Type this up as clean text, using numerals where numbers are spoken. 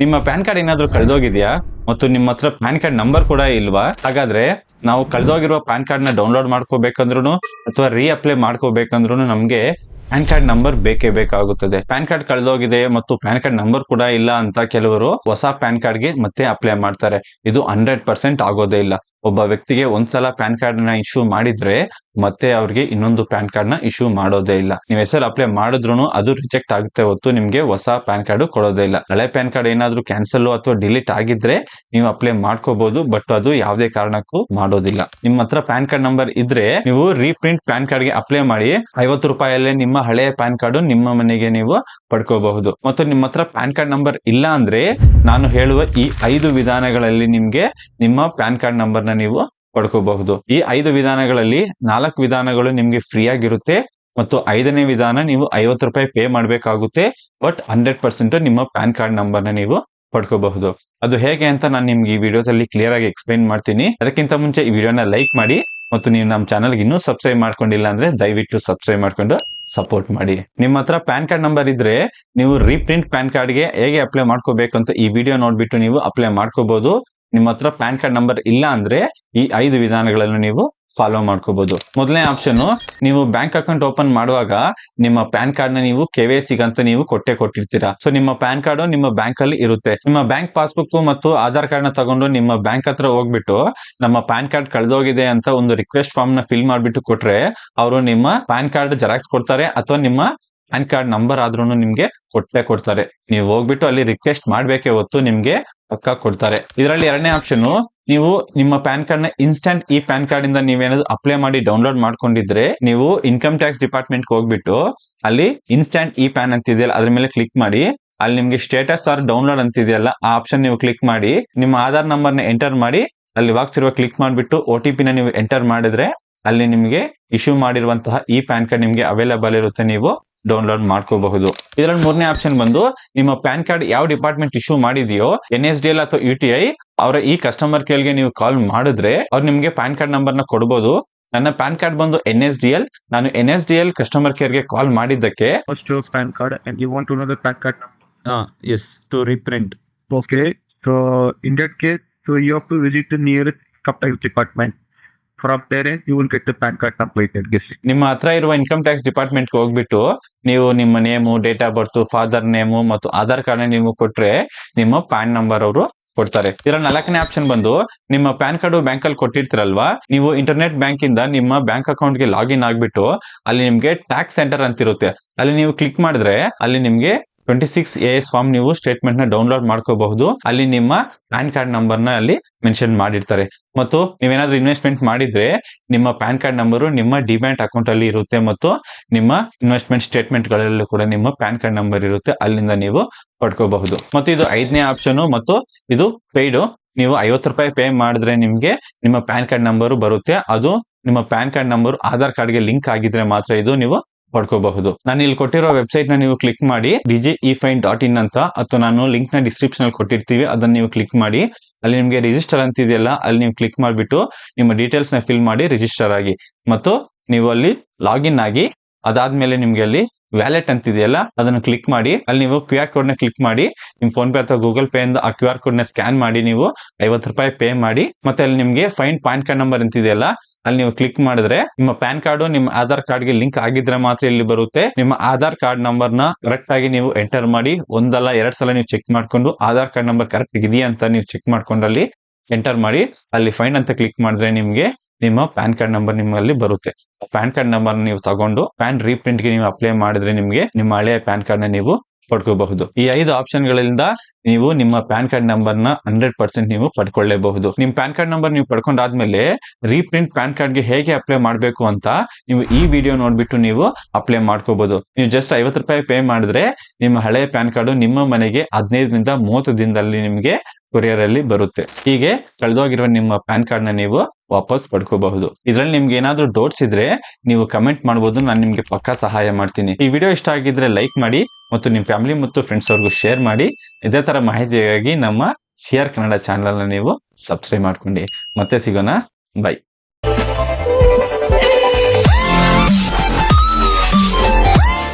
ನಿಮ್ಮ PAN card ಏನಾದ್ರೂ ಕಳೆದೋಗಿದ್ಯಾ ಮತ್ತು ನಿಮ್ಮ ಹತ್ರ ಪ್ಯಾನ್ ಕಾರ್ಡ್ ನಂಬರ್ ಕೂಡ ಇಲ್ವಾ? ಹಾಗಾದ್ರೆ ನಾವು ಕಳೆದೋಗಿರುವ ಪ್ಯಾನ್ ಕಾರ್ಡ್ ನ ಡೌನ್ಲೋಡ್ ಮಾಡ್ಕೋಬೇಕಂದ್ರೂ ಅಥವಾ ಅಪ್ಲೈ ಮಾಡ್ಕೋಬೇಕಂದ್ರೂ ನಮ್ಗೆ ಪ್ಯಾನ್ ಕಾರ್ಡ್ ನಂಬರ್ ಬೇಕೇ ಬೇಕಾಗುತ್ತದೆ. ಪ್ಯಾನ್ ಕಾರ್ಡ್ ಕಳೆದೋಗಿದೆ ಮತ್ತು ಪ್ಯಾನ್ ಕಾರ್ಡ್ ನಂಬರ್ ಕೂಡ ಇಲ್ಲ ಅಂತ ಕೆಲವರು ಹೊಸ ಪ್ಯಾನ್ ಕಾರ್ಡ್ ಗೆ ಮತ್ತೆ ಅಪ್ಲೈ ಮಾಡ್ತಾರೆ. ಇದು 100% ಆಗೋದೇ ಇಲ್ಲ. ಒಬ್ಬ ವ್ಯಕ್ತಿಗೆ ಒಂದ್ಸಲ ಪ್ಯಾನ್ ಕಾರ್ಡ್ ನ ಇಶ್ಯೂ ಮಾಡಿದ್ರೆ ಮತ್ತೆ ಅವ್ರಿಗೆ ಇನ್ನೊಂದು ಪ್ಯಾನ್ ಕಾರ್ಡ್ ನ ಇಶ್ಯೂ ಮಾಡೋದೇ ಇಲ್ಲ. ನೀವು ಹೆಸರು ಅಪ್ಲೈ ಮಾಡಿದ್ರು ಅದು ರಿಜೆಕ್ಟ್ ಆಗುತ್ತೆ ಹೊತ್ತು ನಿಮ್ಗೆ ಹೊಸ ಪ್ಯಾನ್ ಕಾರ್ಡ್ ಕೊಡೋದೇ ಇಲ್ಲ. ಹಳೆ ಪ್ಯಾನ್ ಕಾರ್ಡ್ ಏನಾದ್ರೂ ಕ್ಯಾನ್ಸಲ್ ಅಥವಾ ಡಿಲೀಟ್ ಆಗಿದ್ರೆ ನೀವು ಅಪ್ಲೈ ಮಾಡ್ಕೋಬಹುದು, ಬಟ್ ಅದು ಯಾವುದೇ ಕಾರಣಕ್ಕೂ ಮಾಡೋದಿಲ್ಲ. ನಿಮ್ಮ ಹತ್ರ ಪ್ಯಾನ್ ಕಾರ್ಡ್ ನಂಬರ್ ಇದ್ರೆ ನೀವು ರೀಪ್ರಿಂಟ್ ಪ್ಯಾನ್ ಕಾರ್ಡ್ ಗೆ ಅಪ್ಲೈ ಮಾಡಿ 50 ರೂಪಾಯಲ್ಲೇ ನಿಮ್ಮ ಹಳೆಯ ಪ್ಯಾನ್ ಕಾರ್ಡ್ ನಿಮ್ಮ ಮನೆಗೆ ನೀವು ಪಡ್ಕೋಬಹುದು. ಮತ್ತು ನಿಮ್ಮ ಹತ್ರ ಪ್ಯಾನ್ ಕಾರ್ಡ್ ನಂಬರ್ ಇಲ್ಲ ಅಂದ್ರೆ ನಾನು ಹೇಳುವ ಈ 5 ವಿಧಾನಗಳಲ್ಲಿ ನಿಮ್ಗೆ ನಿಮ್ಮ ಪ್ಯಾನ್ ಕಾರ್ಡ್ ನಂಬರ್ ನ ನೀವು ಪಡ್ಕೋಬಹುದು. ಈ 5 ವಿಧಾನಗಳಲ್ಲಿ 4 ವಿಧಾನಗಳು ನಿಮ್ಗೆ ಫ್ರೀ ಆಗಿರುತ್ತೆ ಮತ್ತು 5ನೇ ವಿಧಾನ ನೀವು 50 ರೂಪಾಯಿ ಪೇ ಮಾಡ್ಬೇಕಾಗುತ್ತೆ. ಬಟ್ 100% ನಿಮ್ಮ ಪ್ಯಾನ್ ಕಾರ್ಡ್ ನಂಬರ್ ನ ನೀವು ಪಡ್ಕೋಬಹುದು. ಅದು ಹೇಗೆ ಅಂತ ನಾನು ನಿಮ್ಗೆ ಈ ವಿಡಿಯೋದಲ್ಲಿ ಕ್ಲಿಯರ್ ಆಗಿ ಎಕ್ಸ್ಪ್ಲೈನ್ ಮಾಡ್ತೀನಿ. ಅದಕ್ಕಿಂತ ಮುಂಚೆ ಈ ವಿಡಿಯೋನ ಲೈಕ್ ಮಾಡಿ ಮತ್ತು ನೀವು ನಮ್ಮ ಚಾನಲ್ಗೆ ಇನ್ನೂ ಸಬ್ಸ್ಕ್ರೈಬ್ ಮಾಡ್ಕೊಂಡಿಲ್ಲ ಅಂದ್ರೆ ದಯವಿಟ್ಟು ಸಬ್ಸ್ಕ್ರೈಬ್ ಮಾಡ್ಕೊಂಡು ಸಪೋರ್ಟ್ ಮಾಡಿ. ನಿಮ್ಮ ಹತ್ರ ಪ್ಯಾನ್ ಕಾರ್ಡ್ ನಂಬರ್ ಇದ್ರೆ ನೀವು ರೀಪ್ರಿಂಟ್ ಪ್ಯಾನ್ ಕಾರ್ಡ್ ಗೆ ಹೇಗೆ ಅಪ್ಲೈ ಮಾಡ್ಕೋಬೇಕಂತ ಈ ವಿಡಿಯೋ ನೋಡ್ಬಿಟ್ಟು ನೀವು ಅಪ್ಲೈ ಮಾಡ್ಕೋಬಹುದು. ನಿಮ್ಮ ಹತ್ರ ಪ್ಯಾನ್ ಕಾರ್ಡ್ ನಂಬರ್ ಇಲ್ಲ ಅಂದ್ರೆ ಈ 5 ವಿಧಾನಗಳನ್ನು ನೀವು ಫಾಲೋ ಮಾಡ್ಕೋಬಹುದು. ಮೊದಲನೇ ಆಪ್ಷನ್, ನೀವು ಬ್ಯಾಂಕ್ ಅಕೌಂಟ್ ಓಪನ್ ಮಾಡುವಾಗ ನಿಮ್ಮ ಪ್ಯಾನ್ ಕಾರ್ಡ್ ನ ನೀವು KYC ಅಂತ ನೀವು ಕೊಟ್ಟಿರ್ತೀರಾ. ಸೊ ನಿಮ್ಮ ಪ್ಯಾನ್ ಕಾರ್ಡ್ ನಿಮ್ಮ ಬ್ಯಾಂಕ್ ಅಲ್ಲಿ ಇರುತ್ತೆ. ನಿಮ್ಮ ಬ್ಯಾಂಕ್ ಪಾಸ್ಬುಕ್ ಮತ್ತು ಆಧಾರ್ ಕಾರ್ಡ್ ನ ತಗೊಂಡು ನಿಮ್ಮ ಬ್ಯಾಂಕ್ ಹತ್ರ ಹೋಗ್ಬಿಟ್ಟು ನಮ್ಮ ಪ್ಯಾನ್ ಕಾರ್ಡ್ ಕಳೆದೋಗಿದೆ ಅಂತ ಒಂದು ರಿಕ್ವೆಸ್ಟ್ ಫಾರ್ಮ್ ನ ಫಿಲ್ ಮಾಡ್ಬಿಟ್ಟು ಕೊಟ್ರೆ ಅವರು ನಿಮ್ಮ ಪ್ಯಾನ್ ಕಾರ್ಡ್ ಜೆರಾಕ್ಸ್ ಕೊಡ್ತಾರೆ ಅಥವಾ ನಿಮ್ಮ ಪ್ಯಾನ್ ಕಾರ್ಡ್ ನಂಬರ್ ಆದ್ರೂ ನಿಮ್ಗೆ ಕೊಡ್ತಾರೆ. ನೀವು ಹೋಗ್ಬಿಟ್ಟು ಅಲ್ಲಿ ರಿಕ್ವೆಸ್ಟ್ ಮಾಡ್ಬೇಕೇ ಹೊತ್ತು ನಿಮ್ಗೆ ಪಕ್ಕ ಕೊಡ್ತಾರೆ. ಇದರಲ್ಲಿ ಎರಡನೇ ಆಪ್ಷನ್, ನೀವು ನಿಮ್ಮ ಪ್ಯಾನ್ ಕಾರ್ಡ್ ನ ಇನ್ಸ್ಟಂಟ್ ಈ ಪ್ಯಾನ್ ಕಾರ್ಡ್ ಇಂದ ನೀವೇನಾದ್ರು ಅಪ್ಲೈ ಮಾಡಿ ಡೌನ್ಲೋಡ್ ಮಾಡ್ಕೊಂಡಿದ್ರೆ ನೀವು ಇನ್ಕಮ್ ಟ್ಯಾಕ್ಸ್ ಡಿಪಾರ್ಟ್ಮೆಂಟ್ ಹೋಗ್ಬಿಟ್ಟು ಅಲ್ಲಿ ಇನ್ಸ್ಟಂಟ್ ಈ ಪ್ಯಾನ್ ಅಂತಿದೆಯಲ್ಲ ಅದ್ರ ಮೇಲೆ ಕ್ಲಿಕ್ ಮಾಡಿ ಅಲ್ಲಿ ನಿಮ್ಗೆ ಸ್ಟೇಟಸ್ ಆರ್ ಡೌನ್ಲೋಡ್ ಅಂತಿದೆಯಲ್ಲ ಆ ಆಪ್ಷನ್ ನೀವು ಕ್ಲಿಕ್ ಮಾಡಿ ನಿಮ್ಮ ಆಧಾರ್ ನಂಬರ್ ನ ಎಂಟರ್ ಮಾಡಿ ಅಲ್ಲಿ ವಾಗ್ತಿರುವ ಕ್ಲಿಕ್ ಮಾಡ್ಬಿಟ್ಟು OTP ನ ನೀವು ಎಂಟರ್ ಮಾಡಿದ್ರೆ ಅಲ್ಲಿ ನಿಮ್ಗೆ ಇಶ್ಯೂ ಮಾಡಿರುವಂತಹ ಈ ಪ್ಯಾನ್ ಕಾರ್ಡ್ ನಿಮ್ಗೆ ಅವೈಲೇಬಲ್ ಇರುತ್ತೆ, ನೀವು ಡೌನ್ಲೋಡ್ ಮಾಡ್ಕೋಬಹುದು. ಇದರಲ್ಲಿ ಮೂರನೇ ಆಪ್ಷನ್ ಬಂದು ನಿಮ್ಮ ಪ್ಯಾನ್ ಕಾರ್ಡ್ ಯಾವ ಡಿಪಾರ್ಟ್ಮೆಂಟ್ ಇಶ್ಯೂ ಮಾಡಿದೆಯೋ NSDL ಅಥವಾ UTI ಅವರ ಈ ಕಸ್ಟಮರ್ ಕೇರ್ ಗೆ ನೀವು ಕಾಲ್ ಮಾಡಿದ್ರೆ ಅವ್ರು ನಿಮ್ಗೆ ಪ್ಯಾನ್ ಕಾರ್ಡ್ ನಂಬರ್ ನ ಕೊಡಬಹುದು. ನನ್ನ ಪ್ಯಾನ್ ಕಾರ್ಡ್ ಬಂದು NSDL, ನಾನು NSDL ಕಸ್ಟಮರ್ ಕೇರ್ ಗೆ ಕಾಲ್ ಮಾಡಿದ್ದಕ್ಕೆ PAN card and you want to know the PAN card number? Yes, to reprint. Okay, so in that case, so you have to visit the nearest compliance department. From there you will get the PAN card completed. Yes. ನಿಮ್ಮ ಹತ್ರ ಇರುವ income tax department ಹೋಗ್ಬಿಟ್ಟು ನೀವು ನಿಮ್ಮ name, date of birth, father name ಮತ್ತು Aadhaar card ನೀವು ಕೊಟ್ರೆ ನಿಮ್ಮ ಪ್ಯಾನ್ ನಂಬರ್ ಅವರು ಕೊಡ್ತಾರೆ. ಇದರ ನಾಲ್ಕನೇ ಆಪ್ಷನ್ ಬಂದು ನಿಮ್ಮ ಪ್ಯಾನ್ ಕಾರ್ಡ್ ಬ್ಯಾಂಕ್ ಅಲ್ಲಿ ಕೊಟ್ಟಿರ್ತೀರಲ್ವಾ, ನೀವು ಇಂಟರ್ನೆಟ್ ಬ್ಯಾಂಕ್ ಇಂದ ನಿಮ್ಮ ಬ್ಯಾಂಕ್ ಅಕೌಂಟ್ ಗೆ ಲಾಗಿನ್ ಆಗ್ಬಿಟ್ಟು ಅಲ್ಲಿ ನಿಮ್ಗೆ ಟ್ಯಾಕ್ಸ್ ಸೆಂಟರ್ ಅಂತಿರುತ್ತೆ ಅಲ್ಲಿ ನೀವು ಕ್ಲಿಕ್ ಮಾಡಿದ್ರೆ ಅಲ್ಲಿ ನಿಮ್ಗೆ 26AS ಫಾರ್ಮ್ ನೀವು ಸ್ಟೇಟ್ಮೆಂಟ್ ನ ಡೌನ್ಲೋಡ್ ಮಾಡ್ಕೋಬಹುದು. ಅಲ್ಲಿ ನಿಮ್ಮ ಪ್ಯಾನ್ ಕಾರ್ಡ್ ನಂಬರ್ ನ ಅಲ್ಲಿ ಮೆನ್ಷನ್ ಮಾಡಿರ್ತಾರೆ. ಮತ್ತು ನೀವೇನಾದ್ರೂ ಇನ್ವೆಸ್ಟ್ಮೆಂಟ್ ಮಾಡಿದ್ರೆ ನಿಮ್ಮ ಪ್ಯಾನ್ ಕಾರ್ಡ್ ನಂಬರ್ ನಿಮ್ಮ ಡಿಮ್ಯಾಟ್ ಅಕೌಂಟ್ ಅಲ್ಲಿ ಇರುತ್ತೆ ಮತ್ತು ನಿಮ್ಮ ಇನ್ವೆಸ್ಟ್ಮೆಂಟ್ ಸ್ಟೇಟ್ಮೆಂಟ್ ಗಳಲ್ಲೂ ಕೂಡ ನಿಮ್ಮ ಪ್ಯಾನ್ ಕಾರ್ಡ್ ನಂಬರ್ ಇರುತ್ತೆ, ಅಲ್ಲಿಂದ ನೀವು ಪಡ್ಕೋಬಹುದು. ಮತ್ತು ಇದು 5ನೇ ಆಪ್ಷನ್ ಮತ್ತು ಇದು ಪೇಯ್ಡ್. ನೀವು 50 ರೂಪಾಯಿ ಪೇ ಮಾಡಿದ್ರೆ ನಿಮ್ಗೆ ನಿಮ್ಮ ಪ್ಯಾನ್ ಕಾರ್ಡ್ ನಂಬರ್ ಬರುತ್ತೆ. ಅದು ನಿಮ್ಮ PAN card number Aadhaar card ಗೆ ಲಿಂಕ್ ಆಗಿದ್ರೆ ಮಾತ್ರ ಇದು ನೀವು ಪಡ್ಕೋಬಹುದು. ನಾನು ಇಲ್ಲಿ ಕೊಟ್ಟಿರೋ ವೆಬ್ಸೈಟ್ ನ ನೀವು ಕ್ಲಿಕ್ ಮಾಡಿ djefine.in ಅಂತ, ಅಥವಾ ನಾನು ಲಿಂಕ್ ನ ಡಿಸ್ಕ್ರಿಪ್ಷನ್ ಅಲ್ಲಿ ಕೊಟ್ಟಿರ್ತೀವಿ ಅದನ್ನ ನೀವು ಕ್ಲಿಕ್ ಮಾಡಿ ಅಲ್ಲಿ ನಿಮ್ಗೆ ರಿಜಿಸ್ಟರ್ ಅಂತಿದೆಯಲ್ಲ ಅಲ್ಲಿ ನೀವು ಕ್ಲಿಕ್ ಮಾಡಿಬಿಟ್ಟು ನಿಮ್ಮ ಡೀಟೇಲ್ಸ್ ನ ಫಿಲ್ ಮಾಡಿ ರಿಜಿಸ್ಟರ್ ಆಗಿ ಮತ್ತು ನೀವು ಅಲ್ಲಿ ಲಾಗಿನ್ ಆಗಿ ಅದಾದ್ಮೇಲೆ ನಿಮ್ಗೆ ಅಲ್ಲಿ ವ್ಯಾಲೆಟ್ ಅಂತಿದೆಯಲ್ಲ ಅದನ್ನ ಕ್ಲಿಕ್ ಮಾಡಿ ಅಲ್ಲಿ ನೀವು QR ಕೋಡ್ ನ ಕ್ಲಿಕ್ ಮಾಡಿ ನಿಮ್ ಫೋನ್ ಪೇ ಅಥವಾ ಗೂಗಲ್ ಪೇ ಇಂದ ಆ QR ಕೋಡ್ ನ ಸ್ಕ್ಯಾನ್ ಮಾಡಿ ನೀವು 50 ರೂಪಾಯಿ ಪೇ ಮಾಡಿ ಮತ್ತೆ ಅಲ್ಲಿ ನಿಮ್ಗೆ ಫೈಂಡ್ ಪ್ಯಾನ್ ಕಾರ್ಡ್ ನಂಬರ್ ಅಂತಿದೆಯಲ್ಲ ಅಲ್ಲಿ ನೀವು ಕ್ಲಿಕ್ ಮಾಡಿದ್ರೆ ನಿಮ್ಮ ಪ್ಯಾನ್ ಕಾರ್ಡ್ ನಿಮ್ಮ ಆಧಾರ್ ಕಾರ್ಡ್ ಗೆ ಲಿಂಕ್ ಆಗಿದ್ರೆ ಮಾತ್ರ ಇಲ್ಲಿ ಬರುತ್ತೆ. ನಿಮ್ಮ ಆಧಾರ್ ಕಾರ್ಡ್ ನಂಬರ್ ನ ಕರೆಕ್ಟ್ ಆಗಿ ನೀವು ಎಂಟರ್ ಮಾಡಿ ಒಂದಲ್ಲ 2 ಸಲ ನೀವು ಚೆಕ್ ಮಾಡ್ಕೊಂಡು ಆಧಾರ್ ಕಾರ್ಡ್ ನಂಬರ್ ಕರೆಕ್ಟ್ ಇದೆಯಾ ಅಂತ ನೀವು ಚೆಕ್ ಮಾಡ್ಕೊಂಡು ಅಲ್ಲಿ ಎಂಟರ್ ಮಾಡಿ ಅಲ್ಲಿ ಫೈಂಡ್ ಅಂತ ಕ್ಲಿಕ್ ಮಾಡಿದ್ರೆ ನಿಮ್ಗೆ ನಿಮ್ಮ ಪ್ಯಾನ್ ಕಾರ್ಡ್ ನಂಬರ್ ನಿಮ್ಮಲ್ಲಿ ಬರುತ್ತೆ. ಪ್ಯಾನ್ ಕಾರ್ಡ್ ನಂಬರ್ ನೀವು ತಗೊಂಡು ಪ್ಯಾನ್ ರೀಪ್ರಿಂಟ್ ಗೆ ನೀವು ಅಪ್ಲೈ ಮಾಡಿದ್ರೆ ನಿಮ್ಗೆ ನಿಮ್ಮ ಹಳೆಯ ಪ್ಯಾನ್ ಕಾರ್ಡ್ ನ ನೀವು ಪಡ್ಕೋಬಹುದು. ಈ 5 ಆಪ್ಷನ್ ಗಳಿಂದ ನೀವು ನಿಮ್ಮ ಪ್ಯಾನ್ ಕಾರ್ಡ್ ನಂಬರ್ ನ 100% ನೀವು ಪಡ್ಕೊಳ್ಳೇಬಹುದು. ನಿಮ್ ಪ್ಯಾನ್ ಕಾರ್ಡ್ ನಂಬರ್ ನೀವು ಪಡ್ಕೊಂಡಾದ್ಮೇಲೆ ರೀಪ್ರಿಂಟ್ ಪ್ಯಾನ್ ಕಾರ್ಡ್ ಗೆ ಹೇಗೆ ಅಪ್ಲೈ ಮಾಡ್ಬೇಕು ಅಂತ ನೀವು ಈ ವಿಡಿಯೋ ನೋಡ್ಬಿಟ್ಟು ನೀವು ಅಪ್ಲೈ ಮಾಡ್ಕೋಬಹುದು. ನೀವು ಜಸ್ಟ್ 50 ರೂಪಾಯಿ ಪೇ ಮಾಡಿದ್ರೆ ನಿಮ್ಮ ಹಳೆಯ ಪ್ಯಾನ್ ಕಾರ್ಡ್ ನಿಮ್ಮ ಮನೆಗೆ 15ರಿಂದ 30 ದಿನದಲ್ಲಿ ನಿಮ್ಗೆ ಕೊರಿಯರ್ ಅಲ್ಲಿ ಬರುತ್ತೆ. ಹೀಗೆ ಕಳೆದೋಗಿರುವ ನಿಮ್ಮ ಪ್ಯಾನ್ ಕಾರ್ಡ್ ನ ನೀವು ವಾಪಸ್ ಪಡ್ಕೋಬಹುದು. ಇದ್ರಲ್ಲಿ ನಿಮ್ಗೆ ಏನಾದ್ರೂ ಡೌಟ್ಸ್ ಇದ್ರೆ ನೀವು ಕಮೆಂಟ್ ಮಾಡಬಹುದು, ನಾನು ನಿಮ್ಗೆ ಪಕ್ಕಾ ಸಹಾಯ ಮಾಡ್ತೀನಿ. ಈ ವಿಡಿಯೋ ಇಷ್ಟ ಆಗಿದ್ರೆ ಲೈಕ್ ಮಾಡಿ ಮತ್ತು ನಿಮ್ ಫ್ಯಾಮಿಲಿ ಮತ್ತು ಫ್ರೆಂಡ್ಸ್ ಅವ್ರಿಗೂ ಶೇರ್ ಮಾಡಿ. ಇದೇ ತರ ಮಾಹಿತಿಗಾಗಿ ನಮ್ಮ CR ಕನ್ನಡ ಚಾನೆಲ್ ನ ನೀವು ಸಬ್ಸ್ಕ್ರೈಬ್ ಮಾಡ್ಕೊಂಡು ಮತ್ತೆ ಸಿಗೋಣ. ಬೈ.